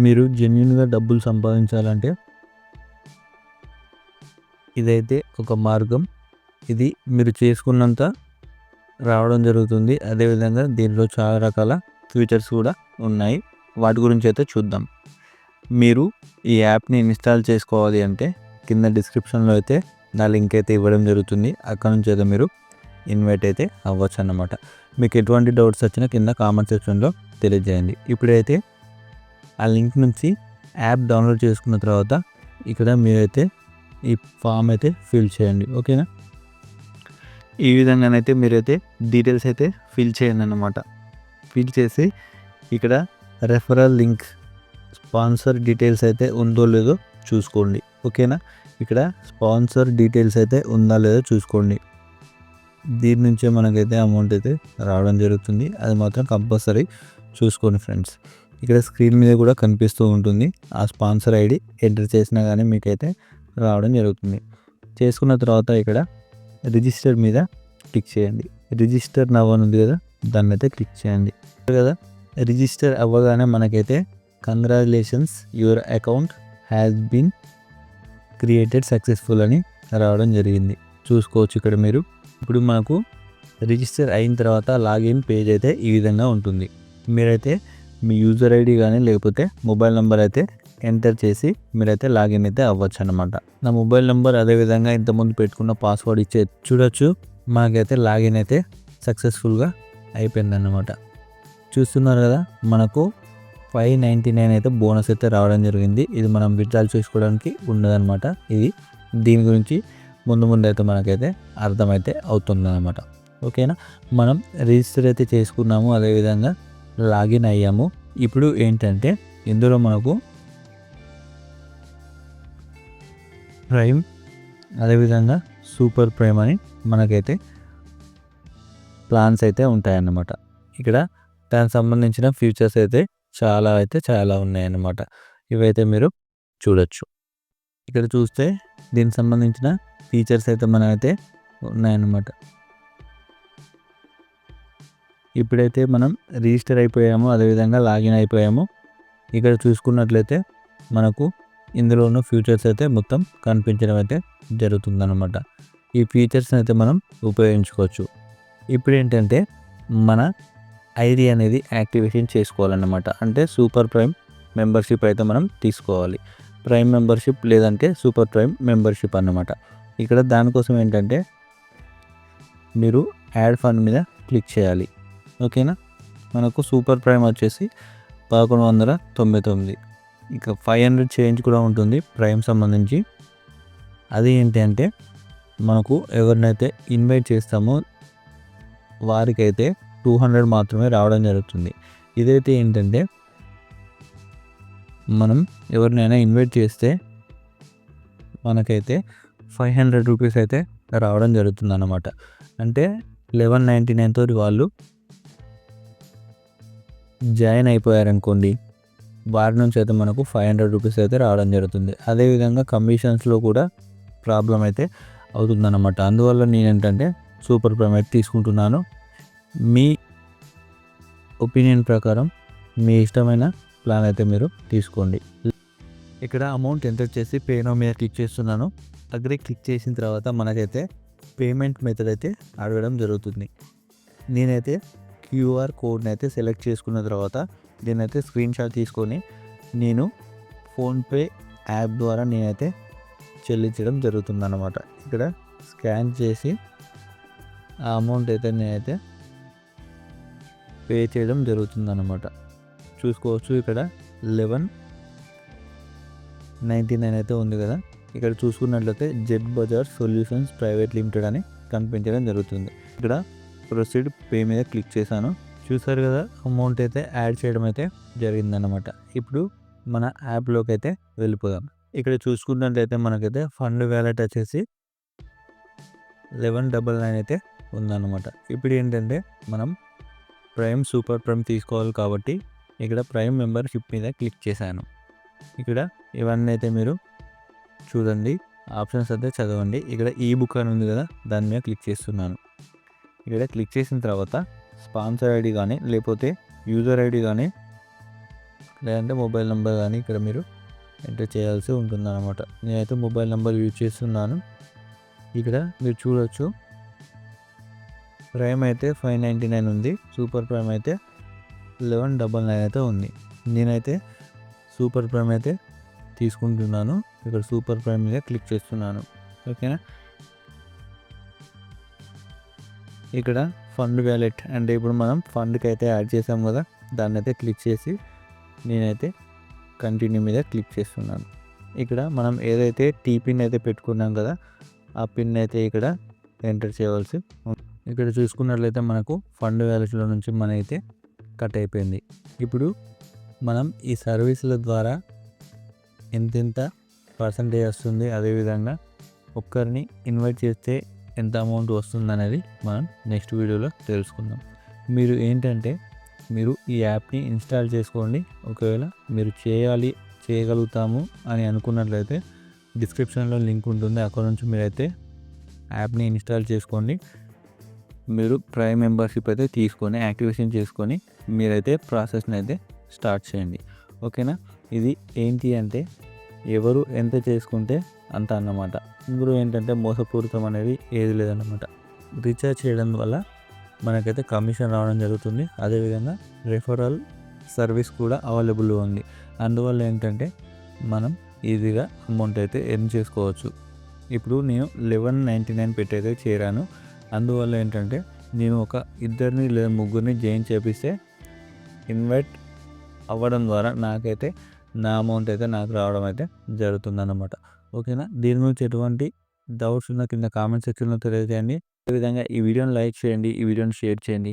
మీరు జెన్యూన్గా డబ్బులు సంపాదించాలంటే ఇదైతే ఒక మార్గం. ఇది మీరు చేసుకున్నంత రావడం జరుగుతుంది. అదేవిధంగా దీనిలో చాలా రకాల ఫీచర్స్ కూడా ఉన్నాయి. వాటి గురించి అయితే చూద్దాం. మీరు ఈ యాప్ని ఇన్స్టాల్ చేసుకోవాలి అంటే కింద డిస్క్రిప్షన్లో అయితే నా లింక్ అయితే ఇవ్వడం జరుగుతుంది. అక్కడ నుంచి అయితే మీరు ఇన్వైట్ అయితే అవ్వచ్చు అన్నమాట. మీకు ఎటువంటి డౌట్స్ వచ్చినా కింద కామెంట్ సెక్షన్లో తెలియజేయండి. ఇప్పుడైతే ఆ లింక్ నుంచి యాప్ డౌన్లోడ్ చేసుకున్న తర్వాత ఇక్కడ మీరైతే ఈ ఫామ్ అయితే ఫిల్ చేయండి. ఓకేనా? ఈ విధంగానైతే మీరైతే డీటెయిల్స్ అయితే ఫిల్ చేయండి అన్నమాట. ఫిల్ చేసి ఇక్కడ రెఫరల్ లింక్ స్పాన్సర్ డీటెయిల్స్ అయితే ఉందో లేదో చూసుకోండి. ఓకేనా? ఇక్కడ స్పాన్సర్ డీటెయిల్స్ అయితే ఉందా లేదో చూసుకోండి. దీని నుంచే మనకైతే అమౌంట్ అయితే రావడం జరుగుతుంది. అది మాత్రం కంపల్సరీ చూసుకోండి ఫ్రెండ్స్. ఇక్కడ స్క్రీన్ మీద కూడా కనిపిస్తూ ఉంటుంది. ఆ స్పాన్సర్ ఐడి ఎంటర్ చేసినా కానీ మీకైతే రావడం జరుగుతుంది. చేసుకున్న తర్వాత ఇక్కడ రిజిస్టర్ మీద క్లిక్ చేయండి. రిజిస్టర్ నవ్ అని ఉంది కదా, దాన్ని అయితే క్లిక్ చేయండి కదా. రిజిస్టర్ అవ్వగానే మనకైతే congratulations your account has been created successful అని రావడం జరిగింది. చూసుకోవచ్చు ఇక్కడ మీరు. ఇప్పుడు మనకు రిజిస్టర్ అయిన తర్వాత లాగిన్ పేజ్ అయితే ఈ విధంగా ఉంటుంది. మీరైతే మీ యూజర్ ఐడి కానీ లేకపోతే మొబైల్ నెంబర్ అయితే ఎంటర్ చేసి మీరైతే లాగిన్ అయితే అవ్వచ్చు అన్నమాట. నా మొబైల్ నెంబర్ అదేవిధంగా ఇంతకుముందు పెట్టుకున్న పాస్వర్డ్ ఇచ్చే చూడొచ్చు. మనకైతే లాగిన్ అయితే సక్సెస్ఫుల్గా అయిపోయిందన్నమాట. చూస్తున్నారు కదా, మనకు 599 అయితే బోనస్ అయితే రావడం జరిగింది. ఇది మనం విత్డ్రాల్ చేసుకోవడానికి ఉండదన్నమాట. దీని గురించి ముందు అయితే మనకైతే అర్థమైతే అవుతుందన్నమాట. ఓకేనా? మనం రిజిస్టర్ అయితే చేసుకున్నాము, అదేవిధంగా లాగిన్ అయ్యాము. ఇప్పుడు ఏంటంటే ఇందులో మనకు ప్రైమ్ అదేవిధంగా సూపర్ ప్రైమ్ అని మనకైతే ప్లాన్స్ అయితే ఉంటాయన్నమాట. ఇక్కడ దానికి సంబంధించిన ఫీచర్స్ అయితే చాలా ఉన్నాయన్నమాట. ఇవైతే మీరు చూడొచ్చు. ఇక్కడ చూస్తే దీనికి సంబంధించిన ఫీచర్స్ అయితే మనమైతే ఉన్నాయన్నమాట. ఇప్పుడైతే మనం రిజిస్టర్ అయిపోయాము, అదేవిధంగా లాగిన్ అయిపోయాము. ఇక్కడ చూసుకున్నట్లయితే మనకు ఇందులో ఉన్న ఫీచర్స్ అయితే మొత్తం కనిపించడం అయితే జరుగుతుందన్నమాట. ఈ ఫీచర్స్ని అయితే మనం ఉపయోగించుకోవచ్చు. ఇప్పుడు ఏంటంటే మన ఐడి అనేది యాక్టివేషన్ చేసుకోవాలన్నమాట. అంటే సూపర్ ప్రైమ్ మెంబర్షిప్ అయితే మనం తీసుకోవాలి. ప్రైమ్ మెంబర్షిప్ లేదంటే సూపర్ ప్రైమ్ మెంబర్షిప్ అన్నమాట. ఇక్కడ దానికోసం ఏంటంటే మీరు యాడ్ ఫండ్ మీద క్లిక్ చేయాలి. ఓకేనా? మనకు సూపర్ ప్రైమ్ వచ్చేసి 1199. ఇక 500 చేంజ్ కూడా ఉంటుంది ప్రైమ్ సంబంధించి. అది ఏంటి అంటే మనకు ఎవరినైతే ఇన్వైట్ చేస్తామో వారికైతే 200 మాత్రమే రావడం జరుగుతుంది. ఇదైతే ఏంటంటే మనం ఎవరినైనా ఇన్వైట్ చేస్తే మనకైతే 500 రూపీస్ అయితే రావడం జరుగుతుంది అన్నమాట. అంటే 1199 తోటి వాళ్ళు జాయిన్ అయిపోయారనుకోండి, వారి నుంచి అయితే మనకు 500 రూపీస్ అయితే రావడం జరుగుతుంది. అదేవిధంగా కమిషన్స్లో కూడా ప్రాబ్లం అయితే అవుతుందన్నమాట. అందువల్ల నేను ఏంటంటే సూపర్ ప్రైమ్ అయితే తీసుకుంటున్నాను. మీ ఒపీనియన్ ప్రకారం మీ ఇష్టమైన ప్లాన్ అయితే మీరు తీసుకోండి. ఇక్కడ అమౌంట్ ఎంటర్ చేసి పే నౌ మీద క్లిక్ చేస్తున్నాను. అగ్రి క్లిక్ చేసిన తర్వాత మనకైతే పేమెంట్ మెథడ్ అయితే అడగడం జరుగుతుంది. నేనైతే క్యూఆర్ కోడ్ని అయితే సెలెక్ట్ చేసుకున్న తర్వాత దీనైతే స్క్రీన్ షాట్ తీసుకొని నేను ఫోన్పే యాప్ ద్వారా నేనైతే చెల్లించడం జరుగుతుందన్నమాట. ఇక్కడ స్కాన్ చేసి ఆ అమౌంట్ అయితే నేనైతే పే చేయడం జరుగుతుందన్నమాట. చూసుకోవచ్చు ఇక్కడ 1199 అయితే ఉంది కదా. ఇక్కడ చూసుకున్నట్లయితే jet Bajaj solutions private limited అని కనిపించడం జరుగుతుంది. ఇక్కడ ప్రొసీడ్ పే మీద క్లిక్ చేశాను. చూసారు కదా, అమౌంట్ అయితే యాడ్ చేయడం అయితే జరిగిందన్నమాట. ఇప్పుడు మన యాప్లోకి అయితే వెళ్ళిపోదాం. ఇక్కడ చూసుకున్నట్లయితే మనకైతే ఫండ్ వ్యాలెట్ వచ్చేసి 1199 అయితే ఉందన్నమాట. ఇప్పుడు ఏంటంటే మనం ప్రైమ్ సూపర్ ప్రైమ్ తీసుకోవాలి కాబట్టి ఇక్కడ ప్రైమ్ మెంబర్షిప్ మీద క్లిక్ చేశాను. ఇక్కడ ఇవన్నీ అయితే మీరు చూడండి, ఆప్షన్స్ అయితే చదవండి. ఇక్కడ ఈ బుక్ అని ఉంది కదా, దాని మీద క్లిక్ చేస్తున్నాను. ఇక్కడ క్లిక్ చేసిన తర్వాత స్పాన్సర్ ఐడి కానీ లేకపోతే యూజర్ ఐడి కానీ లేదంటే మొబైల్ నెంబర్ కానీ ఇక్కడ మీరు ఎంటర్ చేయాల్సి ఉంటుందన్నమాట. నేనైతే మొబైల్ నెంబర్ యూజ్ చేస్తున్నాను. ఇక్కడ మీరు చూడొచ్చు ప్రైమ్ అయితే 599 ఉంది, సూపర్ ప్రైమ్ అయితే 1199 అయితే ఉంది. నేనైతే సూపర్ ప్రైమ్ అయితే తీసుకుంటున్నాను. ఇక్కడ సూపర్ ప్రైమ్ మీద క్లిక్ చేస్తున్నాను. ఓకేనా. ఇక్కడ ఫండ్ వ్యాలెట్ అంటే ఇప్పుడు మనం ఫండ్కి అయితే యాడ్ చేసాం కదా, దాన్ని అయితే క్లిక్ చేసి నేనైతే కంటిన్యూ మీద క్లిక్ చేస్తున్నాను. ఇక్కడ మనం ఏదైతే పిన్ అయితే పెట్టుకున్నాం కదా, ఆ పిన్ అయితే ఇక్కడ ఎంటర్ చేయవలసి. ఇక్కడ చూసుకున్నట్లయితే మనకు ఫండ్ వ్యాలెట్లో నుంచి మన అయితే కట్ అయిపోయింది. ఇప్పుడు మనం ఈ సర్వీసుల ద్వారా ఎంతెంత పర్సంటేజ్ వస్తుంది, అదేవిధంగా ఒక్కరిని ఇన్వైట్ చేస్తే ఎంత అమౌంట్ వస్తుంది అనేది మనం నెక్స్ట్ వీడియోలో తెలుసుకుందాం. మీరు ఏంటంటే మీరు ఈ యాప్ని ఇన్స్టాల్ చేసుకోండి. ఒకవేళ మీరు చేయగలుగుతాము అని అనుకున్నట్లయితే డిస్క్రిప్షన్లో లింక్ ఉంటుంది, అక్కడ నుంచి మీరైతే యాప్ని ఇన్స్టాల్ చేసుకోండి. మీరు ప్రైమ్ మెంబర్షిప్ అయితే తీసుకొని యాక్టివేషన్ చేసుకొని మీరైతే ప్రాసెస్ని అయితే స్టార్ట్ చేయండి. ఓకేనా. ఇది ఏంటి అంటే ఎవరు ఎంత చేసుకుంటే అంత అన్నమాట. ఇందులో ఏంటంటే మోసపూరితం అనేది ఏది లేదన్నమాట. రీఛార్జ్ చేయడం వల్ల మనకైతే కమిషన్ రావడం జరుగుతుంది. అదేవిధంగా రెఫరల్ సర్వీస్ కూడా అవైలబుల్ ఉంది. అందువల్ల ఏంటంటే మనం ఈజీగా అమౌంట్ అయితే ఎర్న్ చేసుకోవచ్చు. ఇప్పుడు నేను 1199 పెట్టి అయితే చేరాను. అందువల్ల ఏంటంటే నేను ఒక 2 లేదా 3 జాయిన్ చేపిస్తే ఇన్వైట్ అవ్వడం ద్వారా నాకైతే నా అమౌంట్ అయితే నాకు రావడం అయితే జరుగుతుందన్నమాట. ఓకేనా. దీని గురించి ఎటువంటి డౌట్స్ ఉన్న కింద కామెంట్ సెక్షన్లో తెలియజేయండి. అదేవిధంగా ఈ వీడియోని లైక్ చేయండి, ఈ వీడియోని షేర్ చేయండి.